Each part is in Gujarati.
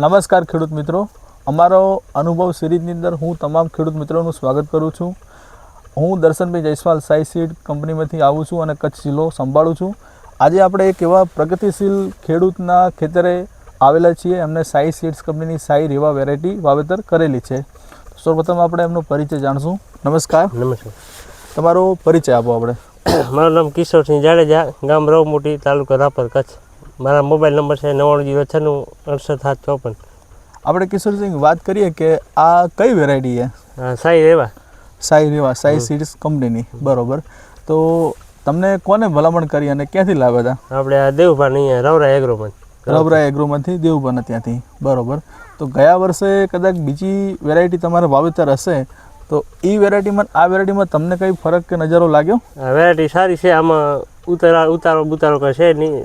નમસ્કાર ખેડૂત મિત્રો, અમારો અનુભવ સિરીઝની અંદર હું તમામ ખેડૂત મિત્રોનું સ્વાગત કરું છું. હું દર્શનભાઈ જયસ્વાલ સાઈ સીડ કંપનીમાંથી આવું છું અને કચ્છ જિલ્લો સંભાળું છું. આજે આપણે એક એવા પ્રગતિશીલ ખેડૂતના ખેતરે આવેલા છીએ. એમને સાઈ સીડ્સ કંપનીની સાઈ રેવા વેરાયટી વાવેતર કરેલી છે. સૌપ્રથમ આપણે એમનો પરિચય જાણશું. નમસ્કાર. નમસ્કાર. તમારો પરિચય આપો. આપણે મારું નામ કિશોરસિંહ જાડેજા, ગામ રવમોટી, તાલુકો રાપર, કચ્છ. મારા મોબાઈલ નંબર છે 9906968754. આપણે કિશોરસિંહ વાત કરીએ કે આ કઈ વેરાયટી છે? સાઈ રેવા. સાઈ રેવા, સાઈ સીડ્સ કંપનીની. બરોબર. તો તમને કોને ભલામણ કરી અને ક્યાંથી લાવ્યા હતા? આપણે આ દેવભાન અહીંયા રવરા એગ્રોમાં. રવરા એગ્રોમાંથી દેવભાન ત્યાંથી. બરોબર. તો ગયા વર્ષે કદાચ બીજી વેરાયટી તમારે વાવેતર હશે, તો એ વેરાયટીમાં આ વેરાયટીમાં તમને કંઈ ફરક કે નજારો લાગ્યો? આ વેરાયટી સારી છે. આમાં ઉતારો કંઈ છે નહીં,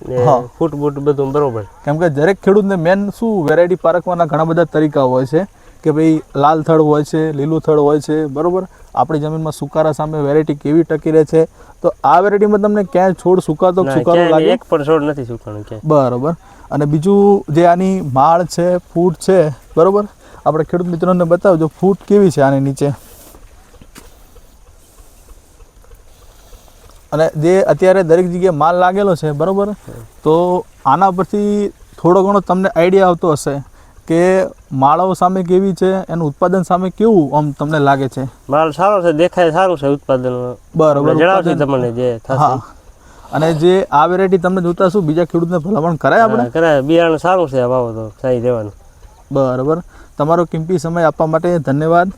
ફૂટ બૂટ બધું બરોબર. કેમ કે દરેક ખેડૂતને મેન શું વેરાયટી પારખવાના ઘણા બધા તરીકા હોય છે કે ભાઈ લાલ થડ હોય છે, લીલું થડ હોય છે, બરોબર. આપણી જમીનમાં સુકારા સામે વેરાયટી કેવી ટકી રહે છે. તો આ વેરાયટીમાં તમને ક્યાંય છોડ સુકારો લાગે? એક પણ છોડ નથી સુકાણો ક્યાંય. બરોબર. અને બીજું જે આની માળ છે, ફૂટ છે, બરોબર, આપણે ખેડૂત મિત્રોને બતાવજો ફૂટ કેવી છે આની નીચે. અને જે અત્યારે દરેક જગ્યાએ માલ લાગેલો છે, બરોબર, તો આના પરથી થોડો ઘણો તમને આઈડિયા આવતો હશે કે માળાઓ સામે કેવી છે, એનું ઉત્પાદન સામે કેવું આમ તમને લાગે છે? માલ સારો છે, દેખાય સારું છે ઉત્પાદન. બરોબર. જણાવજો તમને જે થશે. અને જે આ વેરાયટી તમને જોતા શું બીજા ખેડૂતને ભલામણ કરાય? આપણે કરાય. બિયારણ સારું છે, વાવો તો સાઈ રહેવાનું. બરોબર. તમારો કિંમતી સમય આપવા માટે ધન્યવાદ.